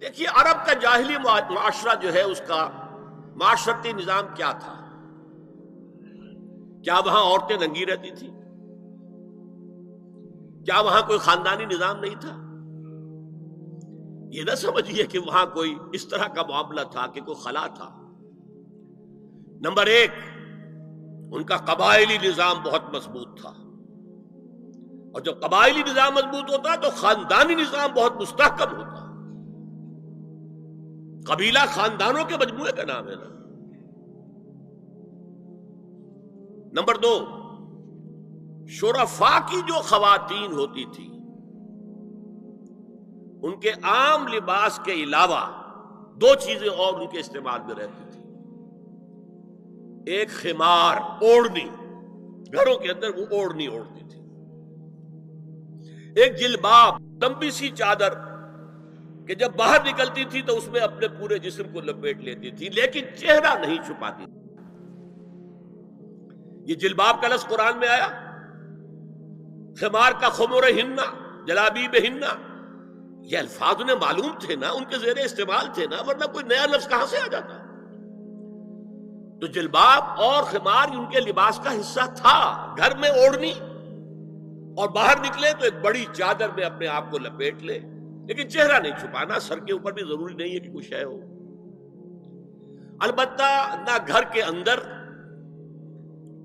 دیکھیے عرب کا جاہلی معاشرہ جو ہے اس کا معاشرتی نظام کیا تھا؟ کیا وہاں عورتیں ننگی رہتی تھیں؟ کیا وہاں کوئی خاندانی نظام نہیں تھا؟ یہ نہ سمجھیے کہ وہاں کوئی اس طرح کا معاملہ تھا کہ کوئی خلا تھا۔ نمبر ایک، ان کا قبائلی نظام بہت مضبوط تھا، اور جب قبائلی نظام مضبوط ہوتا تو خاندانی نظام بہت مستحکم ہوتا۔ قبیلہ خاندانوں کے مجموعے کا نام ہے نا۔ نمبر دو، شرفاء کی جو خواتین ہوتی تھی ان کے عام لباس کے علاوہ دو چیزیں اور ان کے استعمال میں رہتی تھی۔ ایک خمار، اوڑھنی، گھروں کے اندر وہ اوڑھنی اوڑھتی تھی۔ ایک جلباب، لمبی سی چادر کہ جب باہر نکلتی تھی تو اس میں اپنے پورے جسم کو لپیٹ لیتی تھی، لیکن چہرہ نہیں چھپاتی تھی۔ یہ جلباب کا لفظ قرآن میں آیا، خمار کا خمرہن، جلابیبہن، یہ الفاظ انہیں معلوم تھے نا، ان کے زیر استعمال تھے نا، ورنہ کوئی نیا لفظ کہاں سے آ جاتا؟ تو جلباب اور خمار ان کے لباس کا حصہ تھا، گھر میں اوڑھنی، اور باہر نکلے تو ایک بڑی چادر میں اپنے آپ کو لپیٹ لے، لیکن چہرہ نہیں چھپانا، سر کے اوپر بھی ضروری نہیں ہے کہ کچھ ہے ہو۔ البتہ نہ گھر کے اندر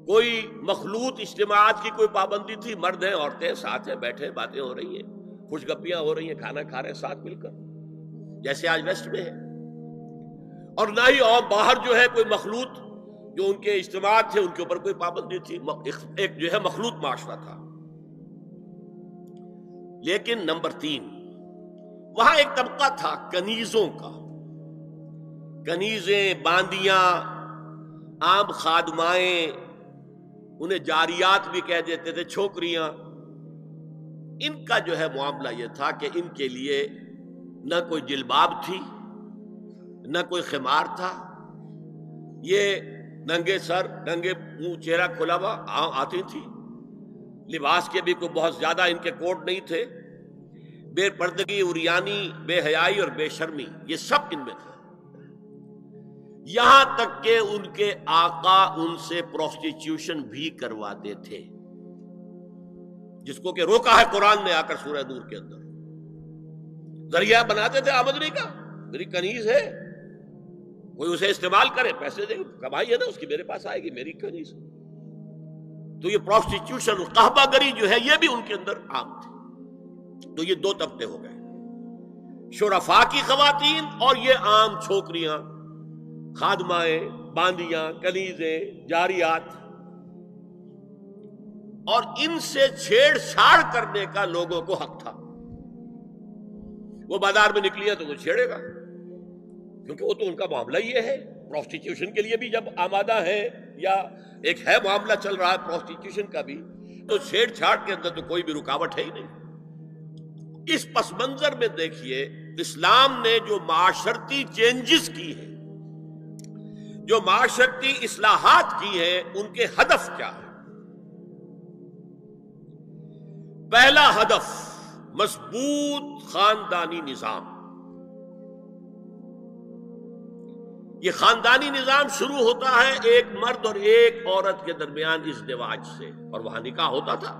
کوئی مخلوط اجتماعات کی کوئی پابندی تھی، مرد ہیں عورتیں ساتھ ہیں، بیٹھے باتیں ہو رہی ہیں، خوش گپیاں ہو رہی ہیں، کھانا کھا رہے ہیں ساتھ مل کر، جیسے آج ویسٹ میں ہے۔ اور نہ ہی اور باہر جو ہے کوئی مخلوط جو ان کے اجتماعات تھے ان کے اوپر کوئی پابندی تھی، ایک جو ہے مخلوط معاشرہ تھا۔ لیکن نمبر تین، وہاں ایک طبقہ تھا کنیزوں کا، کنیزیں، باندیاں، عام خادمائیں، انہیں جاریات بھی کہہ دیتے تھے، چھوکریاں۔ ان کا جو ہے معاملہ یہ تھا کہ ان کے لیے نہ کوئی جلباب تھی، نہ کوئی خمار تھا، یہ ننگے سر، ننگے منہ، چہرہ کھلا ہوا آتی تھی۔ لباس کے بھی کوئی بہت زیادہ ان کے کوڈ نہیں تھے۔ بے پردگی، عریانی، بے حیائی اور بے شرمی، یہ سب ان میں تھا۔ یہاں تک کہ ان کے آقا ان سے پروسٹیٹیوشن بھی کرواتے تھے، جس کو کہ روکا ہے قرآن نے آ کر سورہ نور کے اندر۔ ذریعہ بناتے تھے آمدنی کا، میری کنیز ہے، کوئی اسے استعمال کرے، پیسے دے، کمائی ہے نا اس کی، میرے پاس آئے گی، میری کنیز۔ تو یہ پروسٹیٹیوشن، قحبہ گری جو ہے، یہ بھی ان کے اندر عام تھی۔ تو یہ دو طبقے ہو گئے، شرفاء کی خواتین اور یہ عام چھوکریاں، خادمائیں، باندیاں، کنیزیں، جاریات۔ اور ان سے چھیڑ چھاڑ کرنے کا لوگوں کو حق تھا۔ وہ بازار میں نکلی ہے تو وہ چھیڑے گا، کیونکہ وہ تو ان کا معاملہ یہ ہے۔ پروسٹیٹیوشن کے لیے بھی جب آمادہ ہے، یا ایک ہے معاملہ چل رہا ہے پروسٹیٹیوشن کا بھی، تو چھیڑ چھاڑ کے اندر تو کوئی بھی رکاوٹ ہے ہی نہیں۔ اس پس منظر میں دیکھیے اسلام نے جو معاشرتی چینجز کی ہیں، جو معاشرتی اصلاحات کی ہیں، ان کے ہدف کیا ہے؟ پہلا ہدف مضبوط خاندانی نظام۔ یہ خاندانی نظام شروع ہوتا ہے ایک مرد اور ایک عورت کے درمیان ازدواج سے، اور وہاں نکاح ہوتا تھا۔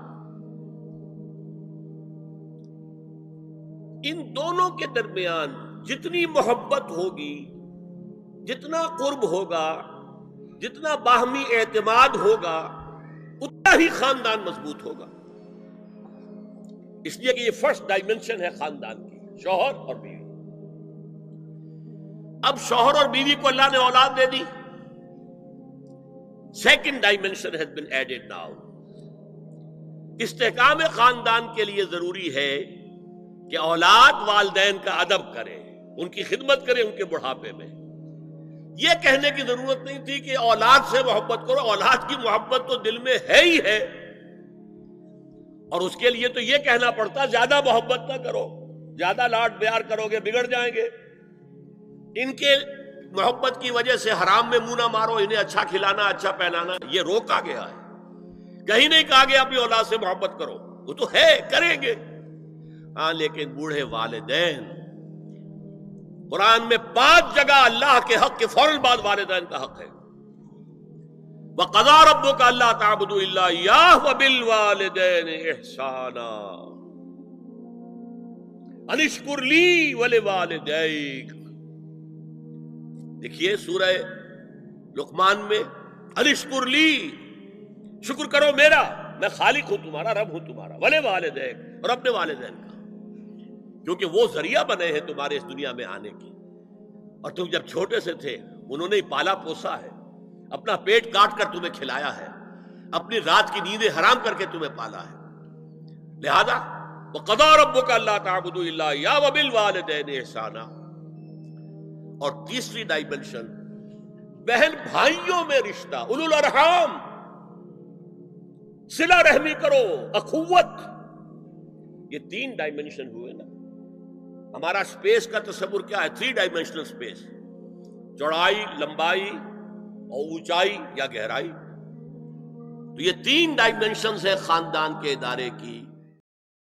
ان دونوں کے درمیان جتنی محبت ہوگی، جتنا قرب ہوگا، جتنا باہمی اعتماد ہوگا، اتنا ہی خاندان مضبوط ہوگا۔ اس لیے کہ یہ فرسٹ ڈائمنشن ہے خاندان کی، شوہر اور بیوی۔ اب شوہر اور بیوی کو اللہ نے اولاد دے دی، second dimension has been added now. استحکام خاندان کے لیے ضروری ہے کہ اولاد والدین کا ادب کرے، ان کی خدمت کرے ان کے بڑھاپے میں۔ یہ کہنے کی ضرورت نہیں تھی کہ اولاد سے محبت کرو، اولاد کی محبت تو دل میں ہے ہی ہے، اور اس کے لیے تو یہ کہنا پڑتا زیادہ محبت نہ کرو، زیادہ لاڈ پیار کرو گے بگڑ جائیں گے، ان کے محبت کی وجہ سے حرام میں منہ نہ مارو، انہیں اچھا کھلانا، اچھا پہنانا، یہ روکا گیا ہے۔ کہیں نہیں کہا گیا اپنی اولاد سے محبت کرو، وہ تو ہے، کریں گے، ہاں، لیکن بوڑھے والدین قرآن میں 5 جگہ اللہ کے حق کے فوراً بعد والدین کا حق ہے. وَقَضَىٰ رَبُّكَ أَلَّا تَعْبُدُوا إِلَّا إِيَّاهُ وَبِالْوَالِدَيْنِ إِحْسَانًا أَنِ اشْكُرْ لِي وَلِوَالِدَيْكَ. دیکھیے سورہ لقمان میں أَنِ اشْكُرْ لِي، شکر کرو میرا، میں خالق ہوں تمہارا، رب ہوں تمہارا، وَلِوَالِدَيْكَ، اور اپنے والدین کا، کیونکہ وہ ذریعہ بنے ہیں تمہارے اس دنیا میں آنے کی، اور تم جب چھوٹے سے تھے انہوں نے ہی پالا پوسا ہے، اپنا پیٹ کاٹ کر تمہیں کھلایا ہے، اپنی رات کی نیندیں حرام کر کے تمہیں پالا ہے. لہذا وَقَضَىٰ رَبُّكَ أَلَّا تَعْبُدُوا إِلَّا إِيَّاهُ وَبِالْوَالِدَيْنِ إِحْسَانًا. اور تیسری ڈائمنشن بہن بھائیوں میں رشتہ، اولو الارحام، صلہ رحمی کرو، اخوت. یہ 3 ڈائمنشن ہوئے نا. ہمارا سپیس کا تصور کیا ہے؟ 3 ڈائمنشنل سپیس، چوڑائی، لمبائی اور اونچائی یا گہرائی. تو یہ 3 ڈائمنشنز ہیں خاندان کے ادارے کی.